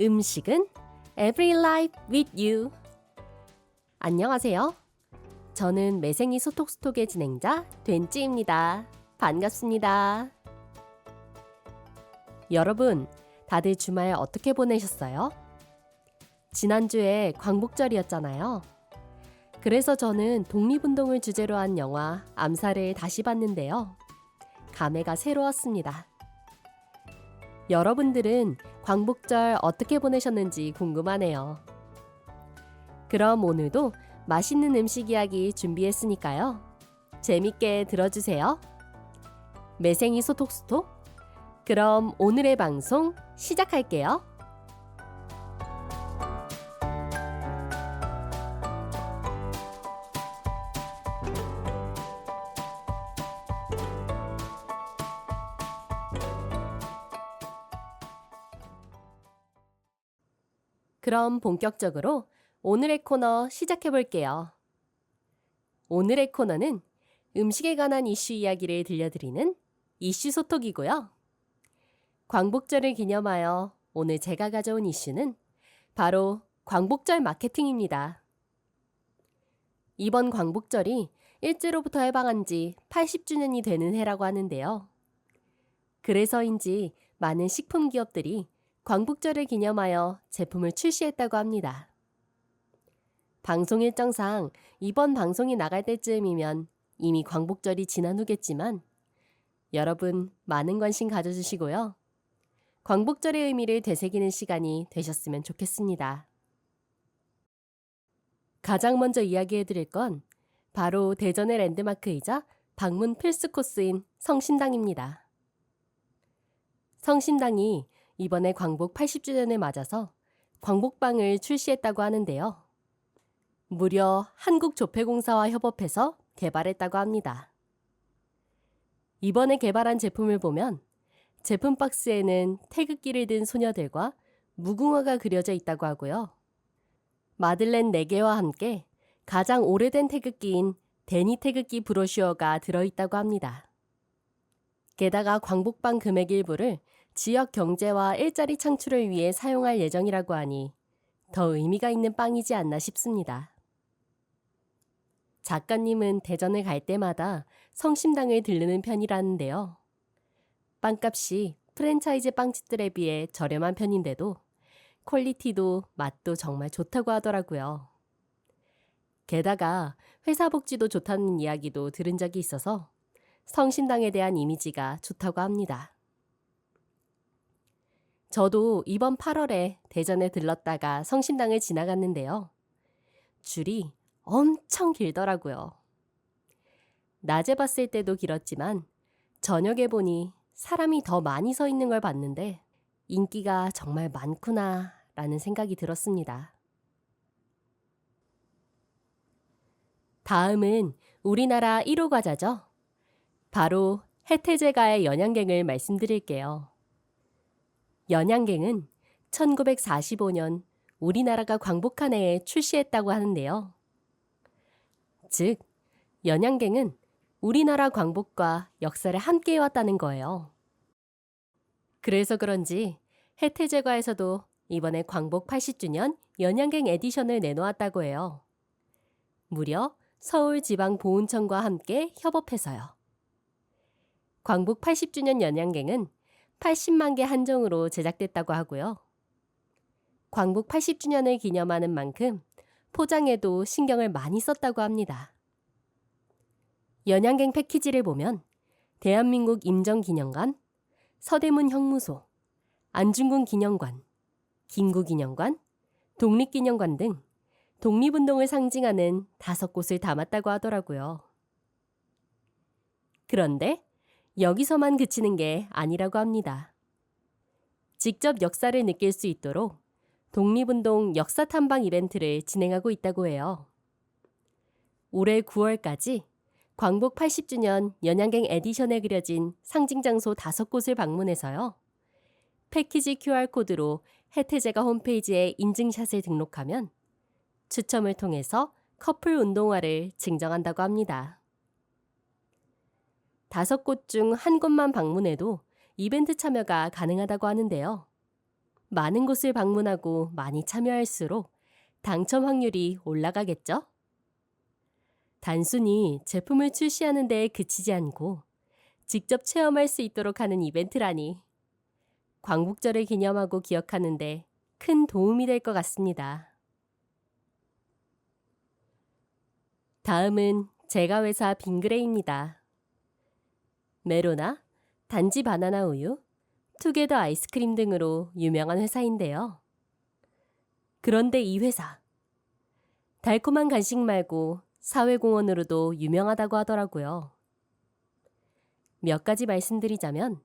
음식은 Every Life with You. 안녕하세요. 저는 매생이 소톡스톡의 진행자 된찌입니다. 반갑습니다. 여러분, 다들 주말 어떻게 보내셨어요? 지난주에 광복절이었잖아요. 그래서 저는 독립운동을 주제로 한 영화 암살을 다시 봤는데요. 감회가 새로웠습니다. 여러분들은 광복절 어떻게 보내셨는지 궁금하네요. 그럼 오늘도 맛있는 음식 이야기 준비했으니까요. 재밌게 들어주세요. 매생이 소톡스톡? 그럼 오늘의 방송 시작할게요. 그럼 본격적으로 오늘의 코너 시작해 볼게요. 오늘의 코너는 음식에 관한 이슈 이야기를 들려드리는 이슈 소톡이고요. 광복절을 기념하여 오늘 제가 가져온 이슈는 바로 광복절 마케팅입니다. 이번 광복절이 일제로부터 해방한 지 80주년이 되는 해라고 하는데요. 그래서인지 많은 식품 기업들이 광복절을 기념하여 제품을 출시했다고 합니다. 방송 일정상 이번 방송이 나갈 때쯤이면 이미 광복절이 지난 후겠지만 여러분 많은 관심 가져주시고요. 광복절의 의미를 되새기는 시간이 되셨으면 좋겠습니다. 가장 먼저 이야기해드릴 건 바로 대전의 랜드마크이자 방문 필수 코스인 성심당입니다. 성심당이 이번에 광복 80주년을 맞아서 광복빵을 출시했다고 하는데요. 무려 한국조폐공사와 협업해서 개발했다고 합니다. 이번에 개발한 제품을 보면 제품 박스에는 태극기를 든 소녀들과 무궁화가 그려져 있다고 하고요. 마들렌 4개와 함께 가장 오래된 태극기인 데니 태극기 브로슈어가 들어있다고 합니다. 게다가 광복빵 금액 일부를 지역 경제와 일자리 창출을 위해 사용할 예정이라고 하니 더 의미가 있는 빵이지 않나 싶습니다. 작가님은 대전을 갈 때마다 성심당을 들르는 편이라는데요. 빵값이 프랜차이즈 빵집들에 비해 저렴한 편인데도 퀄리티도 맛도 정말 좋다고 하더라고요. 게다가 회사 복지도 좋다는 이야기도 들은 적이 있어서 성심당에 대한 이미지가 좋다고 합니다. 저도 이번 8월에 대전에 들렀다가 성심당을 지나갔는데요. 줄이 엄청 길더라고요. 낮에 봤을 때도 길었지만 저녁에 보니 사람이 더 많이 서 있는 걸 봤는데 인기가 정말 많구나 라는 생각이 들었습니다. 다음은 우리나라 1호 과자죠. 바로 해태제과의 연양갱을 말씀드릴게요. 연양갱은 1945년 우리나라가 광복한 해에 출시했다고 하는데요. 즉, 연양갱은 우리나라 광복과 역사를 함께 해왔다는 거예요. 그래서 그런지 해태제과에서도 이번에 광복 80주년 연양갱 에디션을 내놓았다고 해요. 무려 서울지방보훈청과 함께 협업해서요. 광복 80주년 연양갱은 80만 개 한정으로 제작됐다고 하고요. 광복 80주년을 기념하는 만큼 포장에도 신경을 많이 썼다고 합니다. 연양갱 패키지를 보면 대한민국 임정기념관, 서대문 형무소, 안중근 기념관, 김구기념관, 독립기념관 등 독립운동을 상징하는 5곳을 담았다고 하더라고요. 그런데 여기서만 그치는 게 아니라고 합니다. 직접 역사를 느낄 수 있도록 독립운동 역사 탐방 이벤트를 진행하고 있다고 해요. 올해 9월까지 광복 80주년 연양갱 에디션에 그려진 상징 장소 5곳을 방문해서요. 패키지 QR코드로 해태제가 홈페이지에 인증샷을 등록하면 추첨을 통해서 커플 운동화를 증정한다고 합니다. 5곳 중 1곳만 방문해도 이벤트 참여가 가능하다고 하는데요. 많은 곳을 방문하고 많이 참여할수록 당첨 확률이 올라가겠죠? 단순히 제품을 출시하는 데에 그치지 않고 직접 체험할 수 있도록 하는 이벤트라니 광복절을 기념하고 기억하는 데 큰 도움이 될 것 같습니다. 다음은 제가 회사 빙그레입니다. 메로나, 단지 바나나 우유, 투게더 아이스크림 등으로 유명한 회사인데요. 그런데 이 회사, 달콤한 간식 말고 사회공헌으로도 유명하다고 하더라고요. 몇 가지 말씀드리자면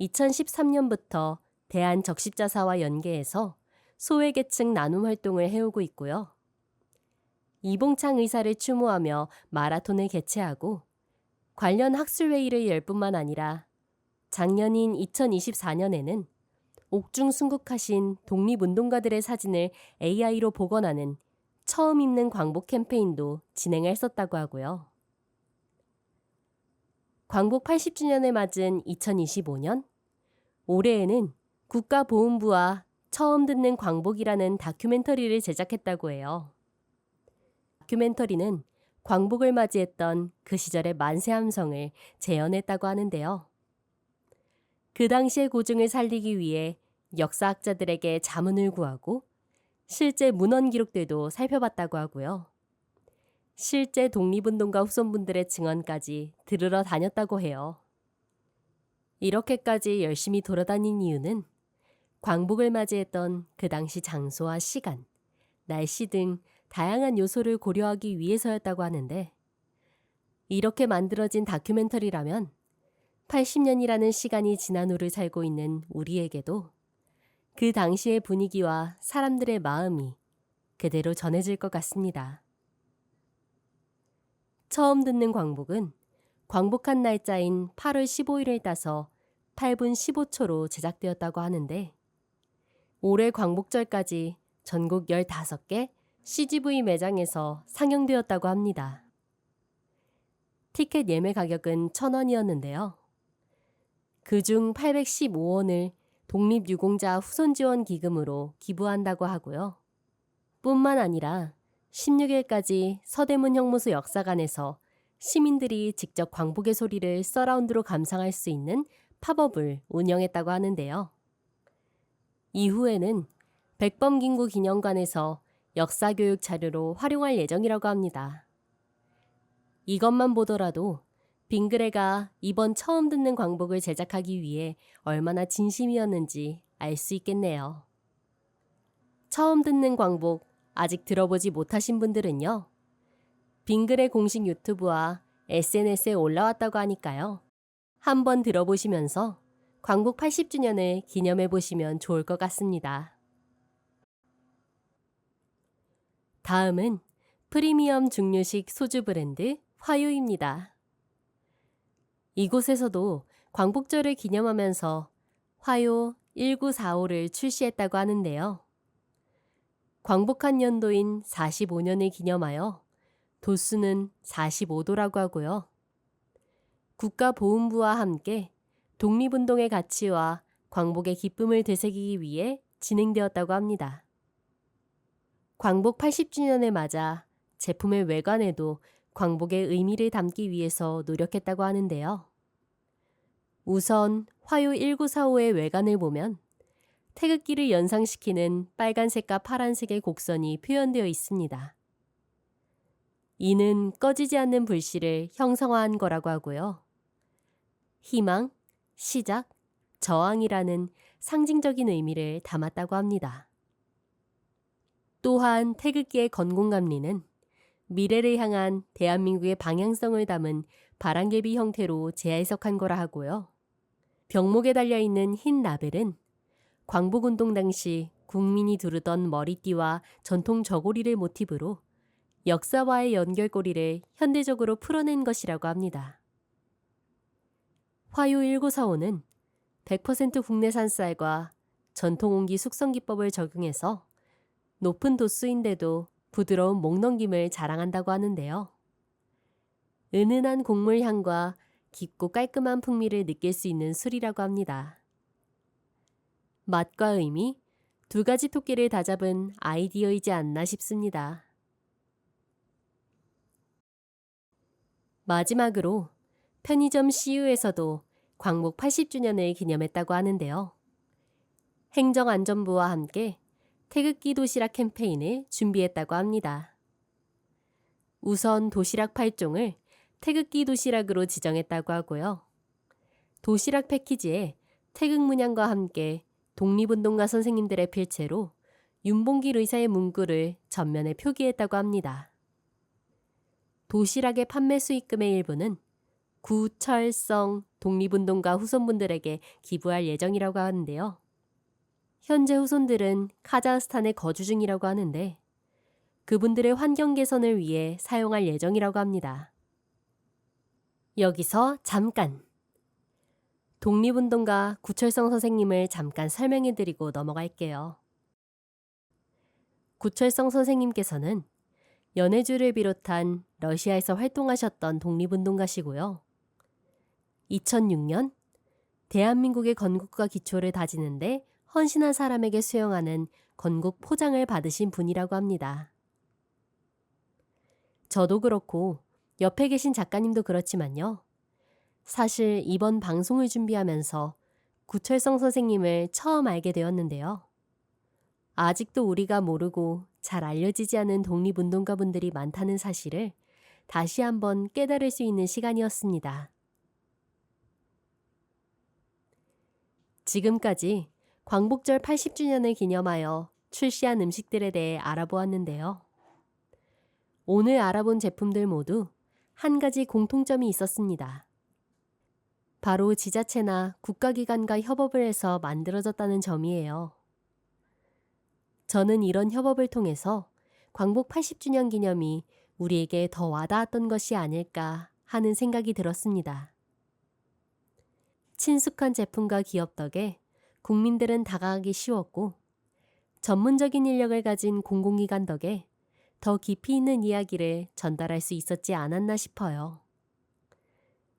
2013년부터 대한적십자사와 연계해서 소외계층 나눔 활동을 해오고 있고요. 이봉창 의사를 추모하며 마라톤을 개최하고 관련 학술회의를 열 뿐만 아니라 작년인 2024년에는 옥중 순국하신 독립운동가들의 사진을 AI로 복원하는 처음 입는 광복 캠페인도 진행했었다고 하고요. 광복 80주년을 맞은 2025년, 올해에는 국가보훈부와 처음 듣는 광복이라는 다큐멘터리를 제작했다고 해요. 다큐멘터리는 광복을 맞이했던 그 시절의 만세 함성을 재현했다고 하는데요. 그 당시의 고증을 살리기 위해 역사학자들에게 자문을 구하고 실제 문헌 기록들도 살펴봤다고 하고요. 실제 독립운동가 후손분들의 증언까지 들으러 다녔다고 해요. 이렇게까지 열심히 돌아다닌 이유는 광복을 맞이했던 그 당시 장소와 시간, 날씨 등 다양한 요소를 고려하기 위해서였다고 하는데 이렇게 만들어진 다큐멘터리라면 80년이라는 시간이 지난 후를 살고 있는 우리에게도 그 당시의 분위기와 사람들의 마음이 그대로 전해질 것 같습니다. 처음 듣는 광복은 광복한 날짜인 8월 15일을 따서 8분 15초로 제작되었다고 하는데 올해 광복절까지 전국 15개 CGV 매장에서 상영되었다고 합니다. 티켓 예매 가격은 1,000원이었는데요. 그중 815원을 독립유공자 후손지원 기금으로 기부한다고 하고요. 뿐만 아니라 16일까지 서대문 형무소 역사관에서 시민들이 직접 광복의 소리를 서라운드로 감상할 수 있는 팝업을 운영했다고 하는데요. 이후에는 백범김구 기념관에서 역사교육 자료로 활용할 예정이라고 합니다. 이것만 보더라도 빙그레가 이번 처음 듣는 광복을 제작하기 위해 얼마나 진심이었는지 알 수 있겠네요. 처음 듣는 광복 아직 들어보지 못하신 분들은요. 빙그레 공식 유튜브와 SNS에 올라왔다고 하니까요. 한번 들어보시면서 광복 80주년을 기념해 보시면 좋을 것 같습니다. 다음은 프리미엄 중류식 소주 브랜드 화요입니다. 이곳에서도 광복절을 기념하면서 화요 1945를 출시했다고 하는데요. 광복한 연도인 45년을 기념하여 도수는 45도라고 하고요. 국가보훈부와 함께 독립운동의 가치와 광복의 기쁨을 되새기기 위해 진행되었다고 합니다. 광복 80주년을 맞아 제품의 외관에도 광복의 의미를 담기 위해서 노력했다고 하는데요. 우선 화요 1945의 외관을 보면 태극기를 연상시키는 빨간색과 파란색의 곡선이 표현되어 있습니다. 이는 꺼지지 않는 불씨를 형성화한 거라고 하고요. 희망, 시작, 저항이라는 상징적인 의미를 담았다고 합니다. 또한 태극기의 건공감리는 미래를 향한 대한민국의 방향성을 담은 바람개비 형태로 재해석한 거라 하고요. 병목에 달려있는 흰 라벨은 광복운동 당시 국민이 두르던 머리띠와 전통 저고리를 모티브로 역사와의 연결고리를 현대적으로 풀어낸 것이라고 합니다. 화요 1945는 100% 국내산 쌀과 전통옹기 숙성기법을 적용해서 높은 도수인데도 부드러운 목넘김을 자랑한다고 하는데요. 은은한 곡물 향과 깊고 깔끔한 풍미를 느낄 수 있는 술이라고 합니다. 맛과 의미, 두 가지 토끼를 다 잡은 아이디어이지 않나 싶습니다. 마지막으로 편의점 CU에서도 광복 80주년을 기념했다고 하는데요. 행정안전부와 함께 태극기 도시락 캠페인을 준비했다고 합니다. 우선 도시락 8종을 태극기 도시락으로 지정했다고 하고요. 도시락 패키지에 태극 문양과 함께 독립운동가 선생님들의 필체로 윤봉길 의사의 문구를 전면에 표기했다고 합니다. 도시락의 판매 수익금의 일부는 구철성 독립운동가 후손분들에게 기부할 예정이라고 하는데요. 현재 후손들은 카자흐스탄에 거주 중이라고 하는데 그분들의 환경 개선을 위해 사용할 예정이라고 합니다. 여기서 잠깐! 독립운동가 구철성 선생님을 잠깐 설명해드리고 넘어갈게요. 구철성 선생님께서는 연해주를 비롯한 러시아에서 활동하셨던 독립운동가시고요. 2006년 대한민국의 건국과 기초를 다지는데 헌신한 사람에게 수여하는 건국 포장을 받으신 분이라고 합니다. 저도 그렇고 옆에 계신 작가님도 그렇지만요. 사실 이번 방송을 준비하면서 구철성 선생님을 처음 알게 되었는데요. 아직도 우리가 모르고 잘 알려지지 않은 독립운동가분들이 많다는 사실을 다시 한번 깨달을 수 있는 시간이었습니다. 지금까지 광복절 80주년을 기념하여 출시한 음식들에 대해 알아보았는데요. 오늘 알아본 제품들 모두 한 가지 공통점이 있었습니다. 바로 지자체나 국가기관과 협업을 해서 만들어졌다는 점이에요. 저는 이런 협업을 통해서 광복 80주년 기념이 우리에게 더 와닿았던 것이 아닐까 하는 생각이 들었습니다. 친숙한 제품과 기업 덕에 국민들은 다가가기 쉬웠고 전문적인 인력을 가진 공공기관 덕에 더 깊이 있는 이야기를 전달할 수 있었지 않았나 싶어요.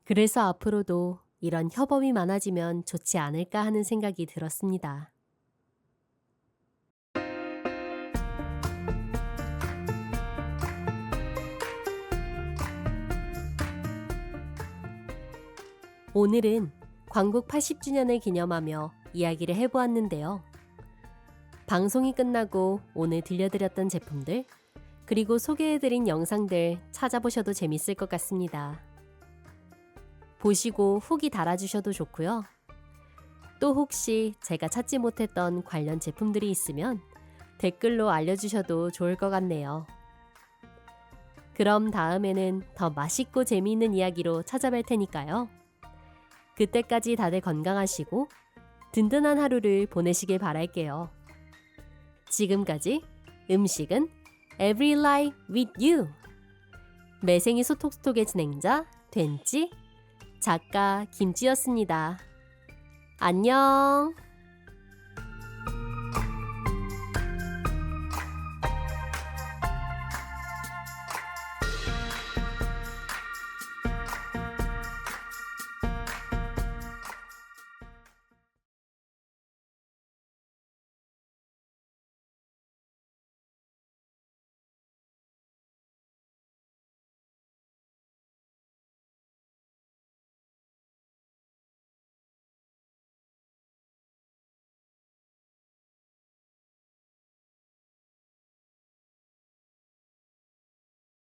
그래서 앞으로도 이런 협업이 많아지면 좋지 않을까 하는 생각이 들었습니다. 오늘은 광복 80주년을 기념하며 이야기를 해보았는데요. 방송이 끝나고 오늘 들려드렸던 제품들, 그리고 소개해드린 영상들 찾아보셔도 재밌을 것 같습니다. 보시고 후기 달아주셔도 좋고요. 또 혹시 제가 찾지 못했던 관련 제품들이 있으면 댓글로 알려주셔도 좋을 것 같네요. 그럼 다음에는 더 맛있고 재미있는 이야기로 찾아뵐 테니까요. 그때까지 다들 건강하시고 든든한 하루를 보내시길 바랄게요. 지금까지 음식은 Every Life with You. 매생이 소톡스톡의 진행자 된지, 작가 김지였습니다. 안녕.